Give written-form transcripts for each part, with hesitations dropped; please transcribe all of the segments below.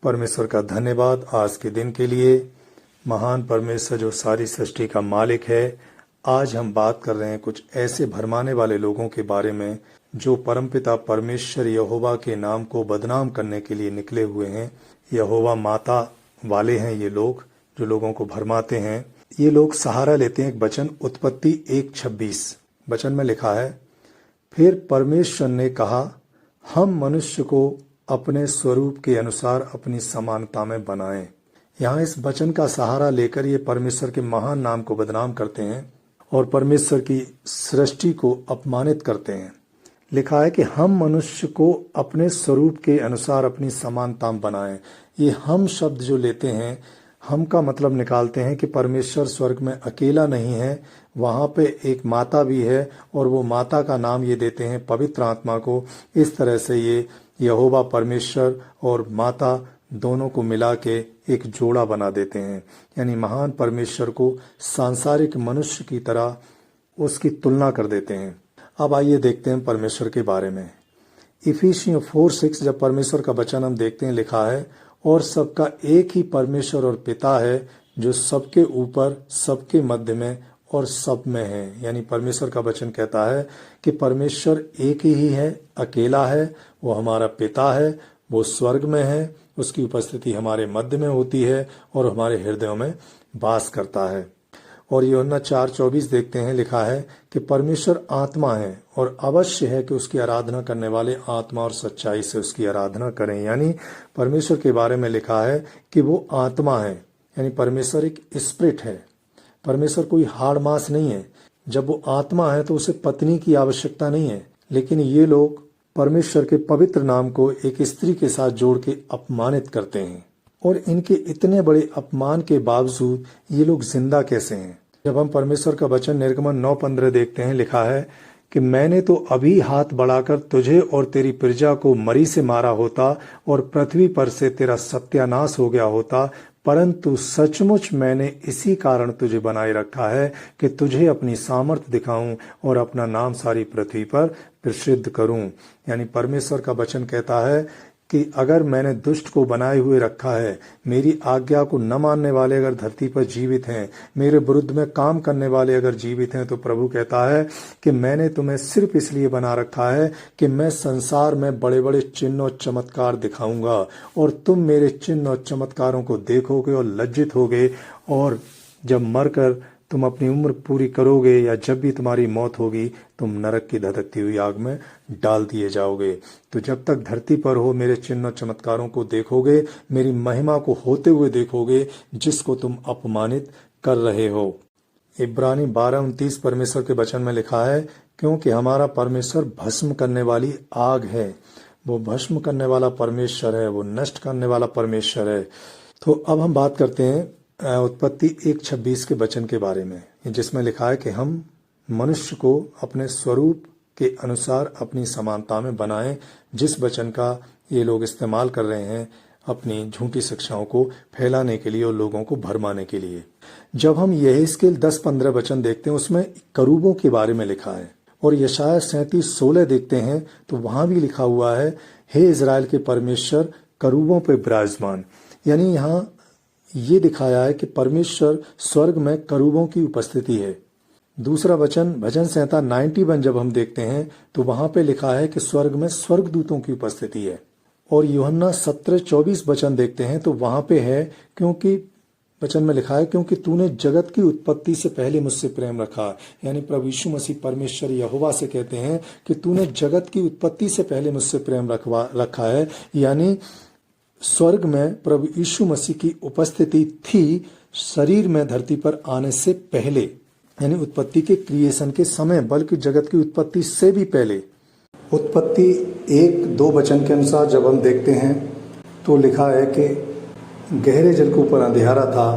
परमेश्वर का धन्यवाद आज के दिन के लिए। महान परमेश्वर जो सारी सृष्टि का मालिक है। आज हम बात कर रहे हैं कुछ ऐसे भरमाने वाले लोगों के बारे में जो परमपिता परमेश्वर यहोवा के नाम को बदनाम करने के लिए निकले हुए हैं। यहोवा माता वाले हैं ये लोग जो लोगों को भरमाते हैं। ये लोग सहारा लेते हैं एक वचन उत्पत्ति 1:26 वचन में लिखा है, फिर परमेश्वर ने कहा हम मनुष्य को अपने स्वरूप के अनुसार अपनी समानता में बनाएं। यहाँ इस वचन का सहारा लेकर ये परमेश्वर के महान नाम को बदनाम करते हैं और परमेश्वर की सृष्टि को अपमानित करते हैं। लिखा है कि हम मनुष्य को अपने स्वरूप के अनुसार अपनी समानता में बनाएं। ये हम शब्द जो लेते हैं, हम का मतलब निकालते हैं कि परमेश्वर स्वर्ग में अकेला नहीं है, वहाँ पे एक माता भी है और वो माता का नाम ये देते हैं पवित्र आत्मा को। इस तरह से ये यहोवा परमेश्वर और माता दोनों को मिला के एक जोड़ा बना देते हैं, यानी महान परमेश्वर को सांसारिक मनुष्य की तरह उसकी तुलना कर देते हैं। अब आइए देखते हैं परमेश्वर के बारे में। इफिसियों 4:6 जब परमेश्वर का वचन हम देखते हैं, लिखा है और सबका एक ही परमेश्वर और पिता है जो सबके ऊपर सबके मध्य में और सब में है। यानी परमेश्वर का वचन कहता है कि परमेश्वर एक ही है, अकेला है, वो हमारा पिता है, वो स्वर्ग में है, उसकी उपस्थिति हमारे मध्य में होती है और हमारे हृदयों में वास करता है। और यूहन्ना 4:24 देखते हैं, लिखा है कि परमेश्वर आत्मा है और अवश्य है कि उसकी आराधना करने वाले आत्मा और सच्चाई से उसकी आराधना करें। यानी परमेश्वर के बारे में लिखा है कि वो आत्मा है, यानी परमेश्वर एक स्पिरिट है। परमेश्वर कोई हाड़ मांस नहीं है। जब वो आत्मा है तो उसे पत्नी की आवश्यकता नहीं है। लेकिन ये लोग परमेश्वर के पवित्र नाम को एक स्त्री के साथ जोड़ के अपमानित करते हैं। और इनके इतने बड़े अपमान के बावजूद ये लोग जिंदा कैसे हैं? जब हम परमेश्वर का वचन निर्गमन 9:15 देखते हैं, लिखा है कि मैंने तो अभी हाथ बढ़ाकर तुझे और तेरी प्रजा को मरी से मारा होता और पृथ्वी पर से तेरा सत्यानाश हो गया होता, परंतु सचमुच मैंने इसी कारण तुझे बनाए रखा है कि तुझे अपनी सामर्थ दिखाऊं और अपना नाम सारी पृथ्वी पर प्रसिद्ध करूं। यानी परमेश्वर का वचन कहता है कि अगर मैंने दुष्ट को बनाए हुए रखा है, मेरी आज्ञा को न मानने वाले अगर धरती पर जीवित हैं, मेरे विरुद्ध में काम करने वाले अगर जीवित हैं, तो प्रभु कहता है कि मैंने तुम्हें सिर्फ इसलिए बना रखा है कि मैं संसार में बड़े बड़े चिन्ह और चमत्कार दिखाऊंगा और तुम मेरे चिन्ह और चमत्कारों को देखोगे और लज्जित होगे। और जब मरकर तुम अपनी उम्र पूरी करोगे या जब भी तुम्हारी मौत होगी, तुम नरक की धधकती हुई आग में डाल दिए जाओगे। तो जब तक धरती पर हो मेरे चिन्ह चमत्कारों को देखोगे, मेरी महिमा को होते हुए देखोगे जिसको तुम अपमानित कर रहे हो। इब्रानी 12:29 परमेश्वर के वचन में लिखा है, क्योंकि हमारा परमेश्वर भस्म करने वाली आग है। वो भस्म करने वाला परमेश्वर है, वो नष्ट करने वाला परमेश्वर है। तो अब हम बात करते हैं उत्पत्ति 1:26 के वचन के बारे में, जिसमें लिखा है कि हम मनुष्य को अपने स्वरूप के अनुसार अपनी समानता में बनाएं। जिस वचन का ये लोग इस्तेमाल कर रहे हैं अपनी झूठी शिक्षाओं को फैलाने के लिए और लोगों को भरमाने के लिए। जब हम यहेजकेल 10:15 वचन देखते हैं, उसमें करूबों के बारे में लिखा है। और यशायाह 37:16 देखते हैं तो वहां भी लिखा हुआ है, हे इजराइल के परमेश्वर करूबों पे विराजमान। यानी यहाँ ये दिखाया है कि परमेश्वर स्वर्ग में करूबों की उपस्थिति है। दूसरा वचन भजन संहिता 91 जब हम देखते हैं तो वहां पे लिखा है कि स्वर्ग में स्वर्गदूतों की उपस्थिति है। और यूहन्ना 17:24 वचन देखते हैं तो वहां पे है, क्योंकि वचन में लिखा है, क्योंकि तूने जगत की उत्पत्ति से पहले मुझसे प्रेम रखा। यानी प्रभु यीशु मसीह परमेश्वर यहोवा से कहते हैं कि तूने जगत की उत्पत्ति से पहले मुझसे प्रेम रखा है। यानी स्वर्ग में प्रभु यीशु मसीह की उपस्थिति थी शरीर में धरती पर आने से पहले, यानी उत्पत्ति के क्रिएशन के समय, बल्कि जगत की उत्पत्ति से भी पहले। उत्पत्ति 1:2 वचन के अनुसार जब हम देखते हैं तो लिखा है कि गहरे जल के ऊपर अंधेरा था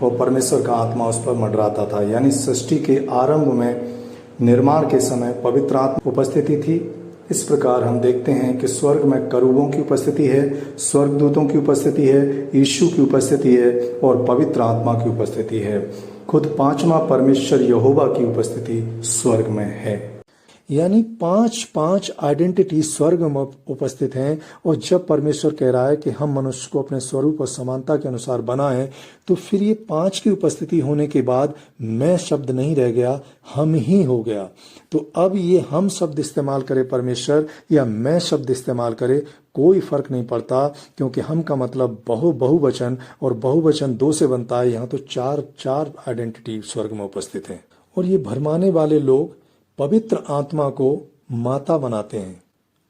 और परमेश्वर का आत्मा उस पर मंडराता था। यानी सृष्टि के आरंभ में, निर्माण के समय पवित्र आत्मा उपस्थिति थी। इस प्रकार हम देखते हैं कि स्वर्ग में करूबों की उपस्थिति है, स्वर्गदूतों की उपस्थिति है, यीशु की उपस्थिति है और पवित्र आत्मा की उपस्थिति है। खुद पांचवा परमेश्वर यहोवा की उपस्थिति स्वर्ग में है। यानी 5 आइडेंटिटी स्वर्ग में उपस्थित हैं। और जब परमेश्वर कह रहा है कि हम मनुष्य को अपने स्वरूप और समानता के अनुसार बनाएं, तो फिर ये 5 की उपस्थिति होने के बाद मैं शब्द नहीं रह गया, हम ही हो गया। तो अब ये हम शब्द इस्तेमाल करे परमेश्वर या मैं शब्द इस्तेमाल करे, कोई फर्क नहीं पड़ता, क्योंकि हम का मतलब बहुवचन और बहुवचन 2 से बनता है। यहाँ तो चार आइडेंटिटी स्वर्ग में उपस्थित हैं। और ये भरमाने वाले लोग पवित्र आत्मा को माता बनाते हैं।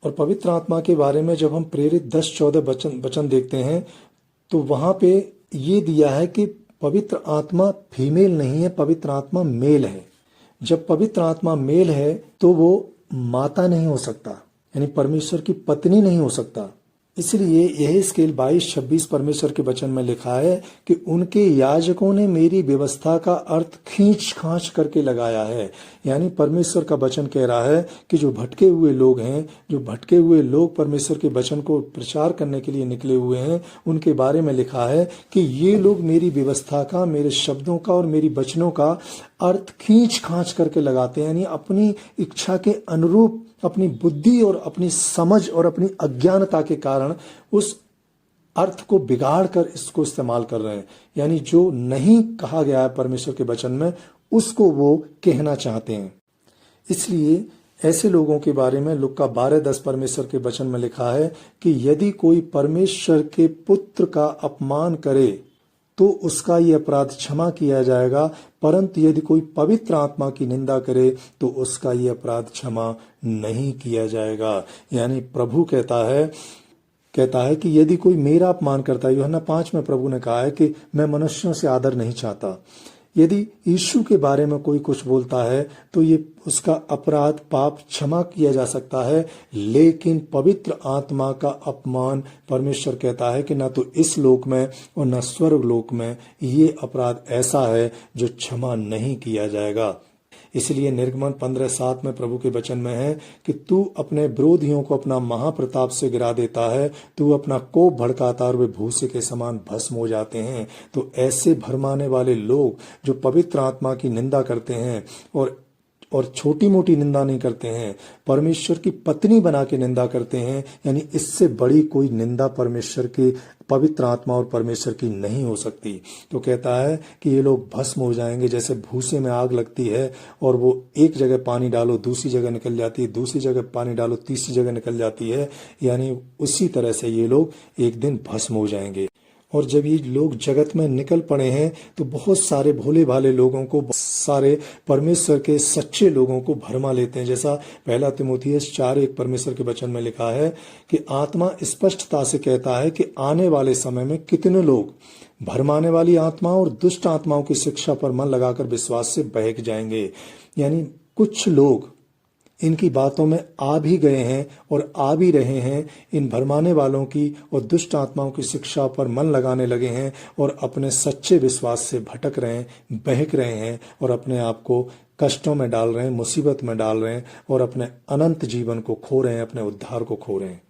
और पवित्र आत्मा के बारे में जब हम प्रेरित 10-14 वचन देखते हैं, तो वहां पे ये दिया है कि पवित्र आत्मा फीमेल नहीं है, पवित्र आत्मा मेल है। जब पवित्र आत्मा मेल है तो वो माता नहीं हो सकता, यानी परमेश्वर की पत्नी नहीं हो सकता। इसलिए यहेजकेल 22-26 परमेश्वर के वचन में लिखा है कि उनके याजकों ने मेरी व्यवस्था का अर्थ खींच खांच करके लगाया है। यानी परमेश्वर का वचन कह रहा है कि जो भटके हुए लोग हैं, जो भटके हुए लोग परमेश्वर के वचन को प्रचार करने के लिए निकले हुए हैं, उनके बारे में लिखा है कि ये लोग मेरी व्यवस्था का, मेरे शब्दों का और मेरी वचनों का अर्थ खींच खांच करके लगाते हैं। यानी अपनी इच्छा के अनुरूप, अपनी बुद्धि और अपनी समझ और अपनी अज्ञानता के कारण उस अर्थ को बिगाड़ कर इसको इस्तेमाल कर रहे हैं। यानी जो नहीं कहा गया है परमेश्वर के वचन में, उसको वो कहना चाहते हैं। इसलिए ऐसे लोगों के बारे में लुक्का 12:10 परमेश्वर के वचन में लिखा है कि यदि कोई परमेश्वर के पुत्र का अपमान करे तो उसका ये अपराध क्षमा किया जाएगा, परंतु यदि कोई पवित्र आत्मा की निंदा करे तो उसका ये अपराध क्षमा नहीं किया जाएगा। यानी प्रभु कहता है कि यदि कोई मेरा अपमान करता है, यूहन्ना 5 में प्रभु ने कहा है कि मैं मनुष्यों से आदर नहीं चाहता। यदि यीशु के बारे में कोई कुछ बोलता है तो ये उसका अपराध, पाप क्षमा किया जा सकता है, लेकिन पवित्र आत्मा का अपमान परमेश्वर कहता है कि ना तो इस लोक में और ना स्वर्ग लोक में ये अपराध ऐसा है जो क्षमा नहीं किया जाएगा। इसलिए निर्गमन 15:7 में प्रभु के वचन में है कि तू अपने विरोधियों को अपना महाप्रताप से गिरा देता है, तू अपना कोप भड़काता और वे भूसे के समान भस्म हो जाते हैं। तो ऐसे भरमाने वाले लोग जो पवित्र आत्मा की निंदा करते हैं और छोटी मोटी निंदा नहीं करते हैं, परमेश्वर की पत्नी बना के निंदा करते हैं, यानी इससे बड़ी कोई निंदा परमेश्वर की, पवित्र आत्मा और परमेश्वर की नहीं हो सकती। तो कहता है कि ये लोग भस्म हो जाएंगे, जैसे भूसे में आग लगती है और वो एक जगह पानी डालो दूसरी जगह निकल जाती है, दूसरी जगह पानी डालो तीसरी जगह निकल जाती है, यानी उसी तरह से ये लोग एक दिन भस्म हो जाएंगे। और जब ये लोग जगत में निकल पड़े हैं तो बहुत सारे भोले भाले लोगों को, सारे परमेश्वर के सच्चे लोगों को भरमा लेते हैं। जैसा 1 तीमुथियुस 4:1 परमेश्वर के वचन में लिखा है कि आत्मा स्पष्टता से कहता है कि आने वाले समय में कितने लोग भरमाने वाली आत्मा और दुष्ट आत्माओं की शिक्षा पर मन लगाकर विश्वास से बहक जाएंगे। यानी कुछ लोग इनकी बातों में आ भी गए हैं और आ भी रहे हैं, इन भरमाने वालों की और दुष्ट आत्माओं की शिक्षा पर मन लगाने लगे हैं और अपने सच्चे विश्वास से भटक रहे हैं, बहक रहे हैं और अपने आप को कष्टों में डाल रहे हैं, मुसीबत में डाल रहे हैं और अपने अनंत जीवन को खो रहे हैं, अपने उद्धार को खो रहे हैं।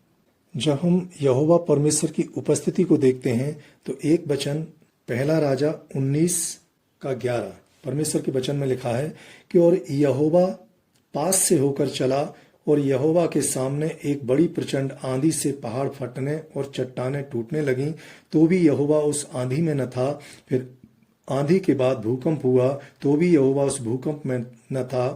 जब हम यहोवा परमेश्वर की उपस्थिति को देखते हैं तो एक वचन 1 राजा 19:11 परमेश्वर के वचन में लिखा है कि और यहोवा पास से होकर चला और यहोवा के सामने एक बड़ी प्रचंड आंधी से पहाड़ फटने और चट्टानें टूटने लगीं, तो भी यहोवा उस आंधी में न था। फिर आंधी के बाद भूकंप हुआ, तो भी यहोवा उस भूकंप में न था।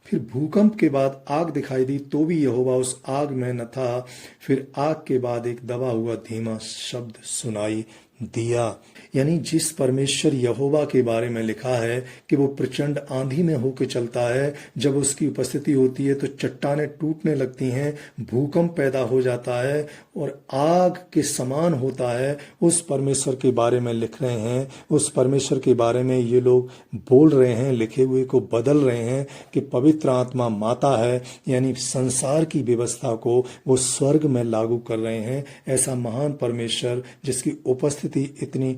फिर भूकंप के बाद आग दिखाई दी, तो भी यहोवा उस आग में न था। फिर आग के बाद एक दबा हुआ धीमा शब्द सुनाई दिया। यानी जिस परमेश्वर यहोवा के बारे में लिखा है कि वो प्रचंड आंधी में होकर चलता है, जब उसकी उपस्थिति होती है तो चट्टानें टूटने लगती हैं, भूकंप पैदा हो जाता है और आग के समान होता है, उस परमेश्वर के बारे में लिख रहे हैं। उस परमेश्वर के बारे में ये लोग बोल रहे हैं, लिखे हुए को बदल रहे हैं कि पवित्र आत्मा माता है, यानी संसार की व्यवस्था को वो स्वर्ग में लागू कर रहे हैं। ऐसा महान परमेश्वर जिसकी उपस्थिति इतनी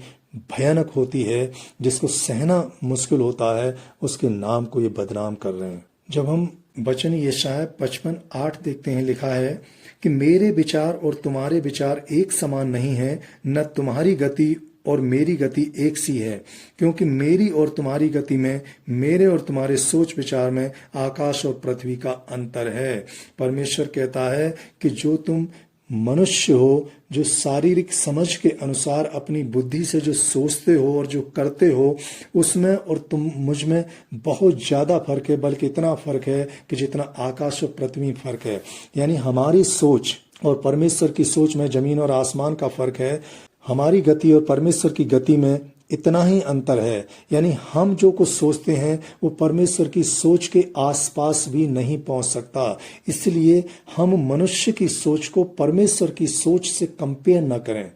भयानक होती है, जिसको सहना मुश्किल होता है, उसके नाम को ये बदनाम कर रहे हैं। जब हम वचन यशायाह 55:8 देखते हैं, लिखा है कि मेरे विचार और तुम्हारे विचार एक समान नहीं है, न तुम्हारी गति और मेरी गति एक सी है, क्योंकि मेरी और तुम्हारी गति में, मेरे और तुम्हारे सोच विचार में आकाश और पृथ्वी का अंतर है। परमेश्वर कहता है कि जो तुम मनुष्य हो, जो शारीरिक समझ के अनुसार अपनी बुद्धि से जो सोचते हो और जो करते हो, उसमें और तुम मुझ में बहुत ज्यादा फर्क है, बल्कि इतना फर्क है कि जितना आकाश और पृथ्वी फर्क है। यानी हमारी सोच और परमेश्वर की सोच में जमीन और आसमान का फर्क है। हमारी गति और परमेश्वर की गति में इतना ही अंतर है। यानी हम जो कुछ सोचते हैं वो परमेश्वर की सोच के आसपास भी नहीं पहुंच सकता। इसलिए हम मनुष्य की सोच को परमेश्वर की सोच से कंपेयर न करें।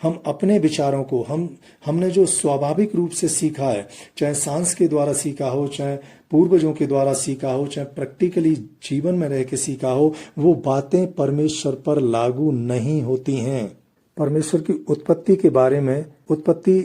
हम अपने विचारों को हमने जो स्वाभाविक रूप से सीखा है, चाहे सांस के द्वारा सीखा हो, चाहे पूर्वजों के द्वारा सीखा हो, चाहे प्रैक्टिकली जीवन में रह के सीखा हो, वो बातें परमेश्वर पर लागू नहीं होती हैं। परमेश्वर की उत्पत्ति के बारे में उत्पत्ति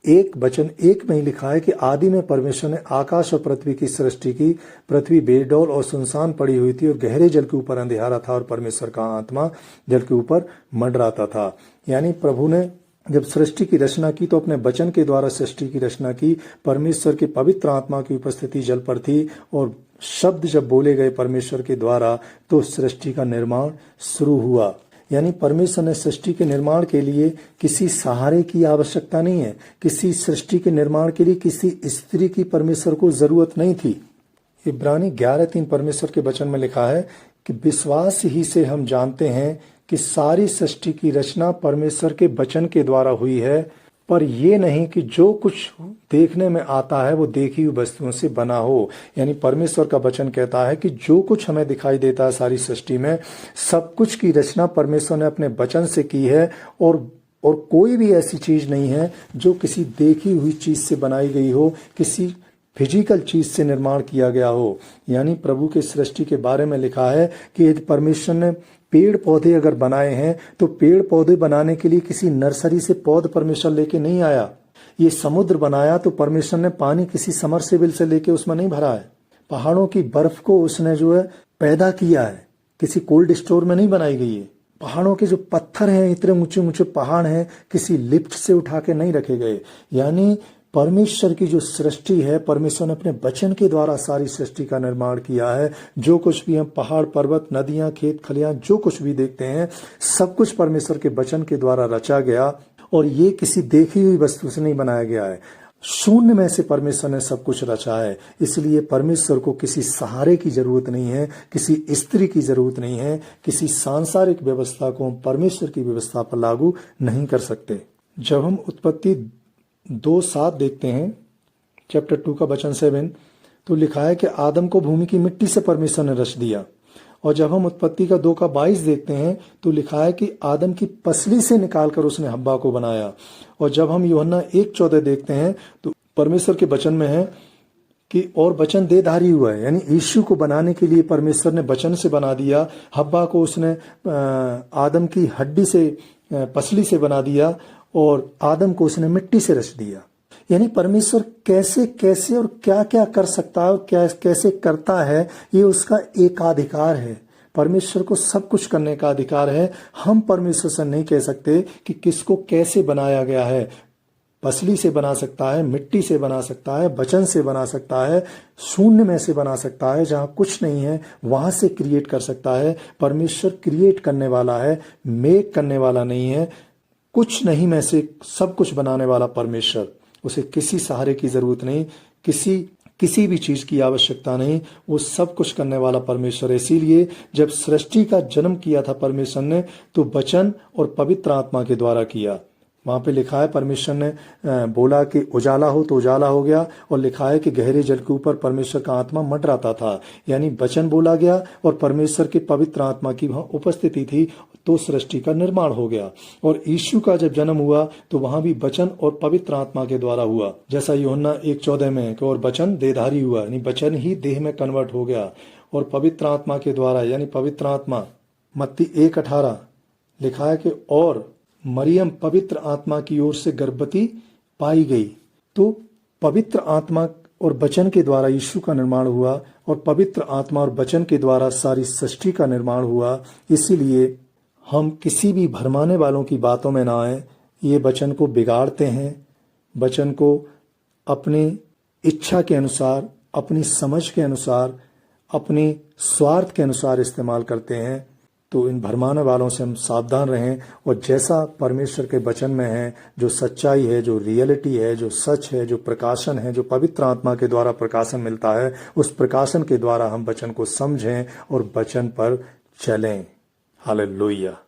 1:1 में ही लिखा है कि आदि में परमेश्वर ने आकाश और पृथ्वी की सृष्टि की। पृथ्वी बेडौल और सुनसान पड़ी हुई थी और गहरे जल के ऊपर अंधेरा था और परमेश्वर का आत्मा जल के ऊपर मंडराता था। यानी प्रभु ने जब सृष्टि की रचना की तो अपने वचन के द्वारा सृष्टि की रचना की। परमेश्वर के पवित्र आत्मा की उपस्थिति जल पर थी और शब्द जब बोले गए परमेश्वर के द्वारा तो सृष्टि का निर्माण शुरू हुआ। यानी परमेश्वर ने सृष्टि के निर्माण के लिए किसी सहारे की आवश्यकता नहीं है। किसी सृष्टि के निर्माण के लिए किसी स्त्री की परमेश्वर को जरूरत नहीं थी। इब्रानी 11:3 परमेश्वर के वचन में लिखा है कि विश्वास ही से हम जानते हैं कि सारी सृष्टि की रचना परमेश्वर के वचन के द्वारा हुई है, पर ये नहीं कि जो कुछ देखने में आता है वो देखी हुई वस्तुओं से बना हो। यानी परमेश्वर का वचन कहता है कि जो कुछ हमें दिखाई देता है सारी सृष्टि में, सब कुछ की रचना परमेश्वर ने अपने वचन से की है और कोई भी ऐसी चीज नहीं है जो किसी देखी हुई चीज से बनाई गई हो, किसी फिजिकल चीज से निर्माण किया गया हो। यानी प्रभु के सृष्टि के बारे में लिखा है कि यदि परमेश्वर ने पेड़ पौधे अगर बनाए हैं तो पेड़ पौधे बनाने के लिए किसी नर्सरी से पौध परमेश्वर लेके नहीं आया। ये समुद्र बनाया तो परमेश्वर ने पानी किसी समरसेबिल से लेके उसमें नहीं भरा है। पहाड़ों की बर्फ को उसने जो है पैदा किया है, किसी कोल्ड स्टोर में नहीं बनाई गई है। पहाड़ों के जो पत्थर हैं, इतने ऊंचे ऊंचे पहाड़ हैं, किसी लिफ्ट से उठा के नहीं रखे गए। यानी परमेश्वर की जो सृष्टि है, परमेश्वर ने अपने वचन के द्वारा सारी सृष्टि का निर्माण किया है। जो कुछ भी हम पहाड़, पर्वत, नदियां, खेत खलियां जो कुछ भी देखते हैं, सब कुछ परमेश्वर के वचन के द्वारा रचा गया और ये किसी देखी हुई वस्तु से नहीं बनाया गया है। शून्य में से परमेश्वर ने सब कुछ रचा है। इसलिए परमेश्वर को किसी सहारे की जरूरत नहीं है, किसी स्त्री की जरूरत नहीं है। किसी सांसारिक व्यवस्था को हम परमेश्वर की व्यवस्था पर लागू नहीं कर सकते। जब हम उत्पत्ति 2:7 देखते हैं, चैप्टर 2 का वचन 7, तो लिखा है कि आदम को भूमि की मिट्टी से परमेश्वर ने रच दिया। और जब हम उत्पत्ति का 2 का 22 देखते हैं तो लिखा है कि आदम की पसली से निकालकर उसने हव्वा को बनाया। और जब हम यूहन्ना 1:14 देखते हैं तो परमेश्वर के वचन में है कि और वचन देहधारी हुआ है। यानी यीशु को बनाने के लिए परमेश्वर ने वचन से बना दिया। हव्वा को उसने आदम की हड्डी से, पसली से बना दिया और आदम को उसने मिट्टी से रच दिया। यानी परमेश्वर कैसे कैसे और क्या क्या कर सकता है और क्या कैसे करता है, ये उसका एकाधिकार है। परमेश्वर को सब कुछ करने का अधिकार है। हम परमेश्वर से नहीं कह सकते कि किसको कैसे बनाया गया है। पसली से बना सकता है, मिट्टी से बना सकता है, वचन से बना सकता है, शून्य में से बना सकता है, जहां कुछ नहीं है वहां से क्रिएट कर सकता है। परमेश्वर क्रिएट करने वाला है, मेक करने वाला नहीं है। कुछ नहीं में से सब कुछ बनाने वाला परमेश्वर, उसे किसी सहारे की जरूरत नहीं, किसी भी चीज की आवश्यकता नहीं। वो सब कुछ करने वाला परमेश्वर है। इसीलिए जब सृष्टि का जन्म किया था परमेश्वर ने तो वचन और पवित्र आत्मा के द्वारा किया। वहां पे लिखा है परमेश्वर ने बोला कि उजाला हो तो उजाला हो गया, और लिखा है कि गहरे जल के ऊपर परमेश्वर का आत्मा मंडराता था। यानी वचन बोला गया और परमेश्वर की पवित्र आत्मा की वहां उपस्थिति थी तो सृष्टि का निर्माण हो गया। और यीशु का जब जन्म हुआ तो वहां भी वचन और पवित्र आत्मा के द्वारा हुआ, जैसा यूहन्ना 1:14 में है कि और वचन देहधारी हुआ, यानी वचन ही देह में कन्वर्ट हो गया और पवित्र आत्मा के द्वारा, यानी पवित्र आत्मा। मत्ती 1:18 लिखा है कि और मरियम पवित्र आत्मा की ओर से गर्भवती पाई गई। तो पवित्र आत्मा और वचन के द्वारा यीशु का निर्माण हुआ और पवित्र आत्मा और वचन के द्वारा सारी सृष्टि का निर्माण हुआ। इसीलिए हम किसी भी भरमाने वालों की बातों में ना आए ये वचन को बिगाड़ते हैं, वचन को अपनी इच्छा के अनुसार, अपनी समझ के अनुसार, अपनी स्वार्थ के अनुसार इस्तेमाल करते हैं। तो इन भरमाने वालों से हम सावधान रहें और जैसा परमेश्वर के वचन में है, जो सच्चाई है, जो रियलिटी है, जो सच है, जो प्रकाशन है, जो पवित्र आत्मा के द्वारा प्रकाशन मिलता है, उस प्रकाशन के द्वारा हम वचन को समझें और वचन पर चलें। हालेलुया।